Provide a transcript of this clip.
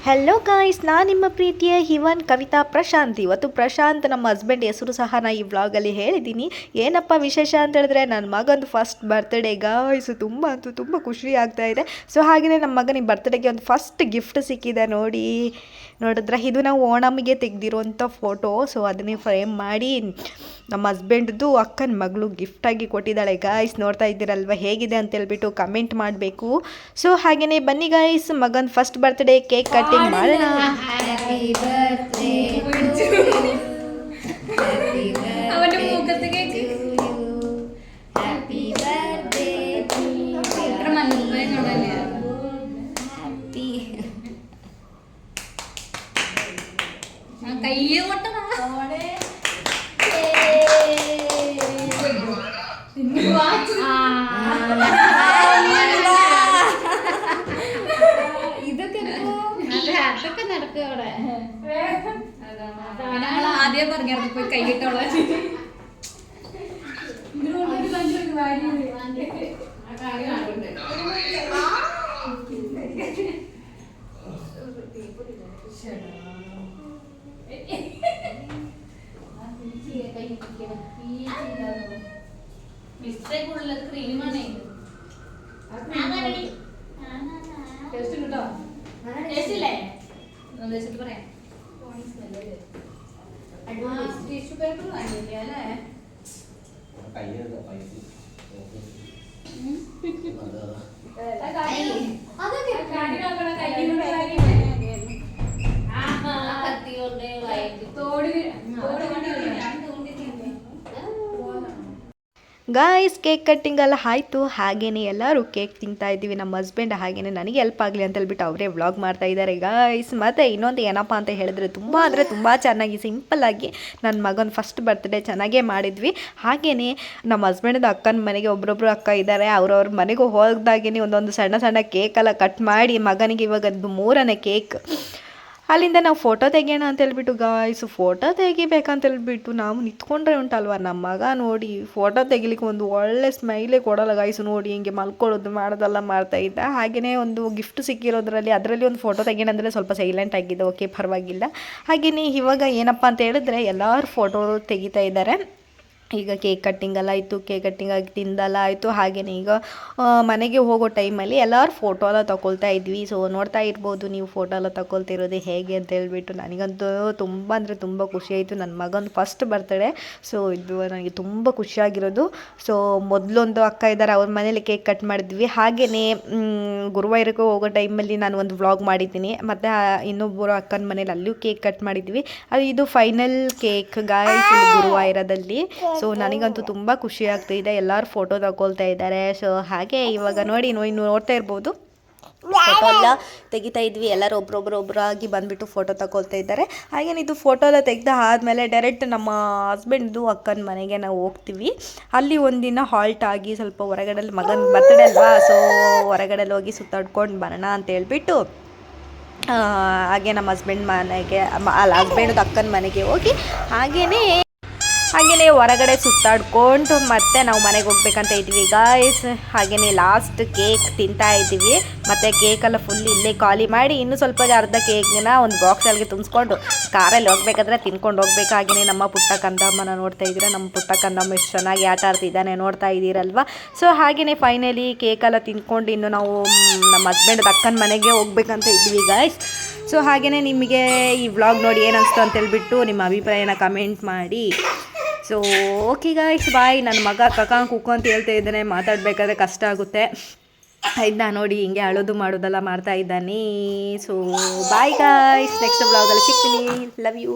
Hello guys, ನಾನು ನಿಮ್ಮ ಪ್ರೀತಿಯ ಹಿವನ್ ಕವಿತಾ ಪ್ರಶಾಂತ್. ಇವತ್ತು ಪ್ರಶಾಂತ್ ನಮ್ಮ ಹಸ್ಬೆಂಡ್ ಹೆಸರು ಸಹ ನಾನು ಈ ವ್ಲಾಗಲ್ಲಿ ಹೇಳಿದ್ದೀನಿ. ಏನಪ್ಪ ವಿಶೇಷ ಅಂತ ಹೇಳಿದ್ರೆ ನನ್ನ ಮಗಂದು ಫಸ್ಟ್ ಬರ್ತ್ಡೇ ಗಾಯ್ಸ್. ತುಂಬ ಖುಷಿ ಆಗ್ತಾ ಇದೆ. ಸೊ ಹಾಗೆಯೇ ನಮ್ಮ ಮಗನಿಗೆ ಬರ್ತ್ಡೇಗೆ ಒಂದು ಫಸ್ಟ್ ಗಿಫ್ಟ್ ಸಿಕ್ಕಿದೆ ನೋಡಿದ್ರೆ ಇದು ನಾವು ಓಣಮ್ಗೆ ತೆಗೆದಿರೋಂಥ ಫೋಟೋ. ಸೊ ಅದನ್ನೇ ಫ್ರೇಮ್ ಮಾಡಿ ನಮ್ಮ ಹಸ್ಬೆಂಡ್ದು ಅಕ್ಕನ ಮಗಳು ಗಿಫ್ಟಾಗಿ ಕೊಟ್ಟಿದ್ದಾಳೆ ಗಾಯ್ಸ್. ನೋಡ್ತಾ ಇದ್ದೀರಲ್ವ ಹೇಗಿದೆ ಅಂತ ಹೇಳ್ಬಿಟ್ಟು ಕಮೆಂಟ್ ಮಾಡಬೇಕು. ಸೊ ಹಾಗೆಯೇ ಬನ್ನಿ ಗಾಯ್ಸ್, ಮಗನ ಫಸ್ಟ್ ಬರ್ತ್ಡೇ ಕೇಕ್ ಕಟ್ಟಿಂಗ್ ಮಾಡೋಣ. ആദ്യം പറഞ്ഞിറങ്ങി പോയി കൈകിട്ടോള മിസ്റ്റേക്കുള്ള ക്രീമാണ് ടേസ്റ്റ് കിട്ടോ ടേസ്റ്റ് ഇല്ലേ വെച്ചിട്ട് പറയാം. ടിഷ്യൂ പേപ്പർ വാങ്ങിയില്ലേ അല്ലേ? ಗಾಯ್ಸ್, ಕೇಕ್ ಕಟ್ಟಿಂಗ್ ಎಲ್ಲ ಆಯಿತು. ಹಾಗೆಯೇ ಎಲ್ಲರೂ ಕೇಕ್ ತಿಂತಾ ಇದ್ದೀವಿ. ನಮ್ಮ ಹಸ್ಬೆಂಡ್ ಹಾಗೆಯೇ ನನಗೆ ಹೆಲ್ಪ್ ಆಗಲಿ ಅಂತ ಹೇಳ್ಬಿಟ್ಟು ಅವರೇ ವ್ಲಾಗ್ ಮಾಡ್ತಾ ಇದ್ದಾರೆ ಗಾಯ್ಸ್. ಮತ್ತು ಇನ್ನೊಂದು ಏನಪ್ಪ ಅಂತ ಹೇಳಿದ್ರೆ ತುಂಬ ಚೆನ್ನಾಗಿ ಸಿಂಪಲ್ಲಾಗಿ ನನ್ನ ಮಗನ ಫಸ್ಟ್ ಬರ್ತ್ಡೇ ಚೆನ್ನಾಗೇ ಮಾಡಿದ್ವಿ. ಹಾಗೆಯೇ ನಮ್ಮ ಹಸ್ಬೆಂಡ್ದು ಅಕ್ಕನ ಮನೆಗೆ ಒಬ್ಬೊಬ್ಬರು ಅಕ್ಕ ಇದ್ದಾರೆ. ಅವ್ರವ್ರ ಮನೆಗೂ ಹೋದಾಗೇ ಒಂದೊಂದು ಸಣ್ಣ ಕೇಕೆಲ್ಲ ಕಟ್ ಮಾಡಿ ಮಗನಿಗೆ ಇವಾಗ 3ನೇ ಕೇಕ್. ಅಲ್ಲಿಂದ ನಾವು ಫೋಟೋ ತೆಗಿಯೋಣ ಅಂತ ಹೇಳ್ಬಿಟ್ಟು ಗಾಯ್ಸು ಫೋಟೋ ತೆಗಿಬೇಕಂತ ಹೇಳ್ಬಿಟ್ಟು ನಾವು ನಿಂತ್ಕೊಂಡ್ರೆ ಉಂಟಲ್ವ, ನಮ್ಮ ಮಗ ನೋಡಿ ಫೋಟೋ ತೆಗಿಲಿಕ್ಕೆ ಒಂದು ಒಳ್ಳೆ ಸ್ಮೈಲೇ ಕೊಡೋಲ್ಲ ಗಾಯ್ಸು. ನೋಡಿ ಹಿಂಗೆ ಮಲ್ಕೊಳ್ಳೋದು ಮಾಡೋದೆಲ್ಲ ಮಾಡ್ತಾಯಿದ್ದ. ಹಾಗೆಯೇ ಒಂದು ಗಿಫ್ಟ್ ಸಿಕ್ಕಿರೋದ್ರಲ್ಲಿ ಒಂದು ಫೋಟೋ ತೆಗಿಯೋಣ ಅಂದರೆ ಸ್ವಲ್ಪ ಸೈಲೆಂಟ್ ಆಗಿದೆ. ಓಕೆ, ಪರವಾಗಿಲ್ಲ. ಹಾಗೆಯೇ ಇವಾಗ ಏನಪ್ಪ ಅಂತ ಹೇಳಿದ್ರೆ ಎಲ್ಲರೂ ಫೋಟೋ ತೆಗಿತಾ ಇದ್ದಾರೆ. ಈಗ ಕೇಕ್ ಕಟ್ಟಿಂಗ್ ಎಲ್ಲ ಆಯಿತು, ಕೇಕ್ ಕಟ್ಟಿಂಗ್ ಆಗಿ ತಿಂದೆಲ್ಲ ಆಯಿತು. ಹಾಗೆಯೇ ಈಗ ಮನೆಗೆ ಹೋಗೋ ಟೈಮಲ್ಲಿ ಎಲ್ಲರೂ ಫೋಟೋ ಎಲ್ಲ ತಗೊಳ್ತಾ ಇದ್ವಿ. ಸೊ ನೋಡ್ತಾ ಇರ್ಬೋದು ನೀವು ಫೋಟೋ ಎಲ್ಲ ತಗೊಳ್ತಿರೋದು ಹೇಗೆ ಅಂತ ಹೇಳ್ಬಿಟ್ಟು. ನನಗಂತೂ ತುಂಬ ಖುಷಿ ಆಯಿತು. ನನ್ನ ಮಗನ ಫಸ್ಟ್ ಬರ್ತ್ಡೇ. ಸೊ ಇದು ನನಗೆ ತುಂಬ ಖುಷಿಯಾಗಿರೋದು. ಸೊ ಮೊದಲೊಂದು ಅಕ್ಕ ಇದ್ದಾರೆ, ಅವ್ರ ಮನೇಲಿ ಕೇಕ್ ಕಟ್ ಮಾಡಿದ್ವಿ. ಹಾಗೆಯೇ ಗುರುವಾರಕ್ಕೆ ಹೋಗೋ ಟೈಮಲ್ಲಿ ನಾನು ಒಂದು ವ್ಲಾಗ್ ಮಾಡಿದ್ದೀನಿ. ಮತ್ತು ಇನ್ನೊಬ್ಬರು ಅಕ್ಕನ ಮನೇಲಿ ಅಲ್ಲೂ ಕೇಕ್ ಕಟ್ ಮಾಡಿದ್ವಿ. ಇದು ಫೈನಲ್ ಕೇಕ್ ಗಾಯ್ಸ್ ಗುರುವಾರದಲ್ಲಿ. ಸೊ ನನಗಂತೂ ತುಂಬ ಖುಷಿ ಆಗ್ತಾಯಿದೆ. ಎಲ್ಲರೂ ಫೋಟೋ ತಗೊಳ್ತಾ ಇದ್ದಾರೆ. ಸೊ ಹಾಗೆ ಇವಾಗ ನೋಡಿ ನೋಡ್ತಾ ಇರ್ಬೋದು ಫೋಟೋ ಎಲ್ಲ ತೆಗಿತಾ ಇದ್ವಿ. ಎಲ್ಲರೂ ಒಬ್ಬರಾಗಿ ಬಂದುಬಿಟ್ಟು ಫೋಟೋ ತಗೊಳ್ತಾ ಇದ್ದಾರೆ. ಹಾಗೇನು ಇದು ಫೋಟೋ ಎಲ್ಲ ತೆಗೆದ ಆದಮೇಲೆ ಡೈರೆಕ್ಟ್ ನಮ್ಮ ಹಸ್ಬೆಂಡ್ದು ಅಕ್ಕನ ಮನೆಗೆ ನಾವು ಹೋಗ್ತೀವಿ. ಅಲ್ಲಿ ಒಂದಿನ ಹಾಲ್ಟ್ ಆಗಿ ಸ್ವಲ್ಪ ಹೊರಗಡೆಲಿ ಮಗನ ಬರ್ತ್ಡೇ ಅಲ್ವಾ, ಸೊ ಹೊರಗಡೆಲಿ ಹೋಗಿ ಸುತ್ತಾಡ್ಕೊಂಡು ಬರೋಣ ಅಂತ ಹೇಳ್ಬಿಟ್ಟು ಹಾಗೆ ನಮ್ಮ ಹಸ್ಬೆಂಡ್ ಮನೆಗೆ ಹಸ್ಬೆಂಡ್ದು ಅಕ್ಕನ ಮನೆಗೆ ಹೋಗಿ ಹಾಗೆಯೇ ಹೊರಗಡೆ ಸುತ್ತಾಡ್ಕೊಂಡು ಮತ್ತೆ ನಾವು ಮನೆಗೆ ಹೋಗ್ಬೇಕಂತ ಇದ್ವಿ ಗಾಯ್ಸ್. ಹಾಗೆಯೇ ಲಾಸ್ಟ್ ಕೇಕ್ ತಿಂತಾ ಇದ್ದೀವಿ. ಮತ್ತು ಕೇಕೆಲ್ಲ ಫುಲ್ ಇಲ್ಲೇ ಖಾಲಿ ಮಾಡಿ ಇನ್ನೂ ಸ್ವಲ್ಪ ಅರ್ಧ ಕೇಕ್ನ ಒಂದು ಬಾಕ್ಸಲ್ಲಿಗೆ ತುಂಬಿಸ್ಕೊಂಡು ಕಾರಲ್ಲಿ ಹೋಗ್ಬೇಕಾದ್ರೆ ತಿನ್ಕೊಂಡು ಹೋಗ್ಬೇಕು. ಹಾಗೆಯೇ ನಮ್ಮ ಪುಟ್ಟ ಕಂದಮ್ಮನ ನೋಡ್ತಾ ಇದ್ದೀರಾ. ನಮ್ಮ ಪುಟ್ಟ ಕಂದಮ್ಮ ಎಷ್ಟು ಚೆನ್ನಾಗಿ ಆಟ ಆಡ್ತಿದ್ದಾನೆ ನೋಡ್ತಾ ಇದ್ದೀರಲ್ವ. ಸೊ ಹಾಗೆಯೇ ಫೈನಲಿ ಕೇಕೆಲ್ಲ ತಿನ್ಕೊಂಡು ಇನ್ನು ನಾವು ನಮ್ಮ ಹಸ್ಬೆಂಡ್ ಅಕ್ಕನ ಮನೆಗೆ ಹೋಗ್ಬೇಕಂತ ಇದ್ವಿ ಗಾಯ್ಸ್. ಸೊ ಹಾಗೆಯೇ ನಿಮಗೆ ಈ ವ್ಲಾಗ್ ನೋಡಿ ಏನಿಸ್ತು ಅಂತೇಳ್ಬಿಟ್ಟು ನಿಮ್ಮ ಅಭಿಪ್ರಾಯನ ಕಮೆಂಟ್ ಮಾಡಿ. ಸೊ ಓಕೆ ಗಾಯ್ಸ್, ಬಾಯ್. ನನ್ನ ಮಗ ಕುಕ್ಕು ಅಂತ ಹೇಳ್ತಾ ಇದ್ದಾನೆ, ಮಾತಾಡಬೇಕಾದ್ರೆ ಕಷ್ಟ ಆಗುತ್ತೆ. ಆಯ್ತಾ ನೋಡಿ ಹಿಂಗೆ ಅಳೋದು ಮಾಡೋದೆಲ್ಲ ಮಾಡ್ತಾ ಇದ್ದಾನೆ. ಸೊ ಬಾಯ್ ಗಾಯ್ಸ್, ನೆಕ್ಸ್ಟ್ ವ್ಲಾಗಲ್ಲಿ ಸಿಗ್ತೀನಿ. Love you.